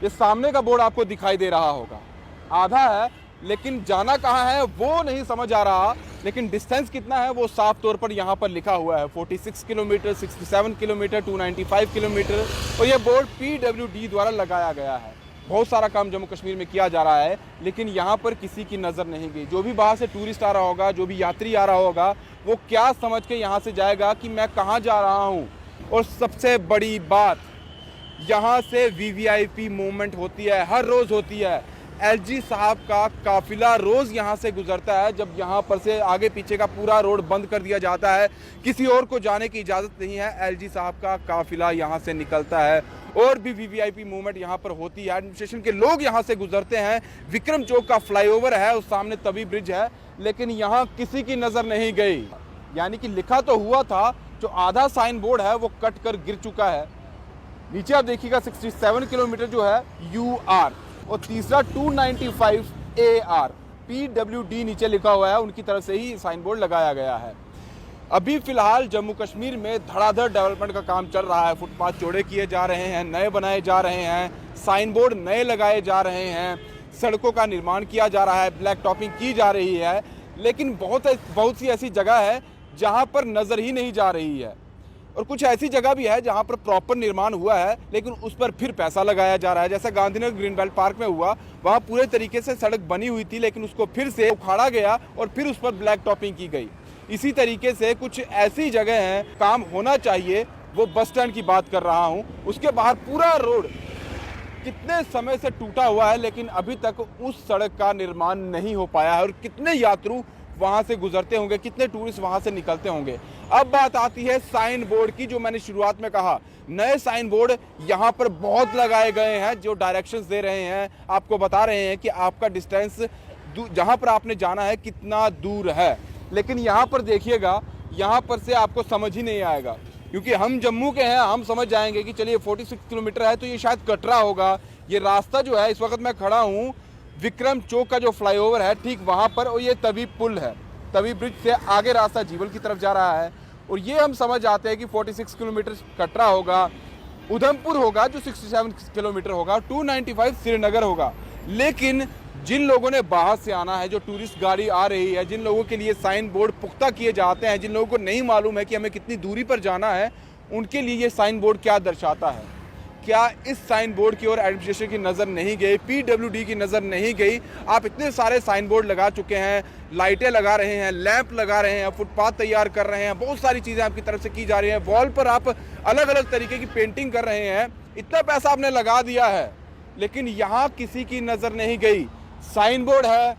ये सामने का बोर्ड आपको दिखाई दे रहा होगा, आधा है, लेकिन जाना कहाँ है वो नहीं समझ आ रहा। लेकिन डिस्टेंस कितना है वो साफ तौर पर यहाँ पर लिखा हुआ है, 46 किलोमीटर, 67 किलोमीटर, 295 किलोमीटर। और ये बोर्ड PWD द्वारा लगाया गया है। बहुत सारा काम जम्मू कश्मीर में किया जा रहा है, लेकिन यहाँ पर किसी की नज़र नहीं गई। जो भी बाहर से टूरिस्ट आ रहा होगा, जो भी यात्री आ रहा होगा, वो क्या समझ के यहाँ से जाएगा कि मैं कहाँ जा रहा हूँ। और सबसे बड़ी बात, यहाँ से VVIP मूवमेंट होती है, हर रोज़ होती है। LG साहब का काफिला रोज़ यहाँ से गुजरता है। जब यहाँ पर से आगे पीछे का पूरा रोड बंद कर दिया जाता है, किसी और को जाने की इजाज़त नहीं है, LG साहब का काफिला यहाँ से निकलता है। और भी VVIP मूवमेंट यहाँ पर होती है, एडमिनिस्ट्रेशन के लोग यहाँ से गुजरते हैं। विक्रम चौक का फ्लाईओवर है, उस सामने तवी ब्रिज है, लेकिन यहाँ किसी की नज़र नहीं गई। यानी कि लिखा तो हुआ था, जो आधा साइन बोर्ड है वो कट कर गिर चुका है। नीचे आप देखिएगा 67 किलोमीटर जो है UR, और तीसरा 295 AR, PWD नीचे लिखा हुआ है, उनकी तरफ से ही साइन बोर्ड लगाया गया है। अभी फिलहाल जम्मू कश्मीर में धड़ाधड़ डेवलपमेंट का काम चल रहा है। फुटपाथ चौड़े किए जा रहे हैं, नए बनाए जा रहे हैं, साइन बोर्ड नए लगाए जा रहे हैं, सड़कों का निर्माण किया जा रहा है, ब्लैक टॉपिंग की जा रही है। लेकिन बहुत सी ऐसी जगह है जहाँ पर नज़र ही नहीं जा रही है, और कुछ ऐसी जगह भी है जहां पर प्रॉपर निर्माण हुआ है, लेकिन उस पर फिर पैसा लगाया जा रहा है। जैसा गांधीनगर ग्रीन बेल्ट पार्क में हुआ, वहां पूरे तरीके से सड़क बनी हुई थी, लेकिन उसको फिर से उखाड़ा गया और फिर उस पर ब्लैक टॉपिंग की गई। इसी तरीके से कुछ ऐसी जगह हैं, काम होना चाहिए। वो बस स्टैंड की बात कर रहा हूँ, उसके बाहर पूरा रोड कितने समय से टूटा हुआ है, लेकिन अभी तक उस सड़क का निर्माण नहीं हो पाया है। और कितने यात्रु वहां से गुजरते होंगे, कितने टूरिस्ट वहां से निकलते होंगे। अब बात आती है साइन बोर्ड की, जो मैंने शुरुआत में कहा, नए साइन बोर्ड यहां पर बहुत लगाए गए हैं, जो डायरेक्शंस दे रहे हैं, आपको बता रहे हैं कि आपका डिस्टेंस जहां पर आपने जाना है कितना दूर है। लेकिन यहां पर देखिएगा, यहां पर से आपको समझ ही नहीं आएगा, क्योंकि हम जम्मू के हैं, हम समझ जाएंगे कि चलिए 46 किलोमीटर है तो ये शायद कटरा होगा। ये रास्ता जो है, इस वक्त मैं खड़ा हूँ विक्रम चौक का जो फ्लाईओवर है ठीक वहां पर, और ये तवी पुल है, तवी ब्रिज से आगे रास्ता जीवल की तरफ जा रहा है। और ये हम समझ जाते हैं कि 46 किलोमीटर कटरा होगा, उधमपुर होगा जो 67 किलोमीटर होगा, 295 श्रीनगर होगा। लेकिन जिन लोगों ने बाहर से आना है, जो टूरिस्ट गाड़ी आ रही है, जिन लोगों के लिए साइन बोर्ड पुख्ता किए जाते हैं, जिन लोगों को नहीं मालूम है कि हमें कितनी दूरी पर जाना है, उनके लिए ये साइन बोर्ड क्या दर्शाता है। क्या इस साइन बोर्ड की ओर एडमिनिस्ट्रेशन की नज़र नहीं गई, PWD की नज़र नहीं गई? आप इतने सारे साइन बोर्ड लगा चुके हैं, लाइटें लगा रहे हैं, लैंप लगा रहे हैं, फुटपाथ तैयार कर रहे हैं, बहुत सारी चीज़ें आपकी तरफ से की जा रही हैं, वॉल पर आप अलग अलग तरीके की पेंटिंग कर रहे हैं, इतना पैसा आपने लगा दिया है, लेकिन यहाँ किसी की नज़र नहीं गई। साइन बोर्ड है,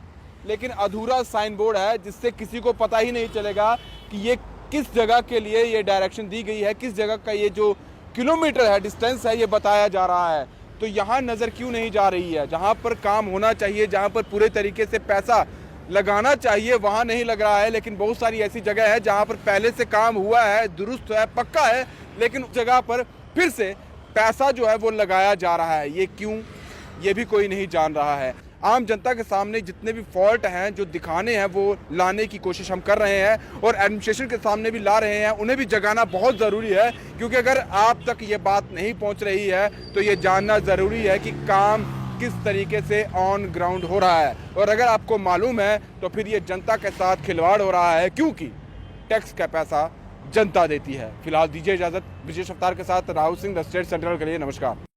लेकिन अधूरा साइन बोर्ड है, जिससे किसी को पता ही नहीं चलेगा कि ये किस जगह के लिए ये डायरेक्शन दी गई है, किस जगह का ये जो किलोमीटर है, डिस्टेंस है, ये बताया जा रहा है। तो यहाँ नज़र क्यों नहीं जा रही है? जहाँ पर काम होना चाहिए, जहाँ पर पूरे तरीके से पैसा लगाना चाहिए, वहाँ नहीं लग रहा है। लेकिन बहुत सारी ऐसी जगह है जहाँ पर पहले से काम हुआ है, दुरुस्त है, पक्का है, लेकिन उस जगह पर फिर से पैसा जो है वो लगाया जा रहा है। ये क्यों, ये भी कोई नहीं जान रहा है। आम जनता के सामने जितने भी फॉल्ट हैं, जो दिखाने हैं, वो लाने की कोशिश हम कर रहे हैं, और एडमिनिस्ट्रेशन के सामने भी ला रहे हैं। उन्हें भी जगाना बहुत ज़रूरी है, क्योंकि अगर आप तक ये बात नहीं पहुंच रही है तो ये जानना ज़रूरी है कि काम किस तरीके से ऑन ग्राउंड हो रहा है। और अगर आपको मालूम है तो फिर ये जनता के साथ खिलवाड़ हो रहा है, क्योंकि टैक्स का पैसा जनता देती है। फिलहाल दीजिए इजाज़त। विशेष अवतार के साथ Rahul Singh, the state central के लिए नमस्कार।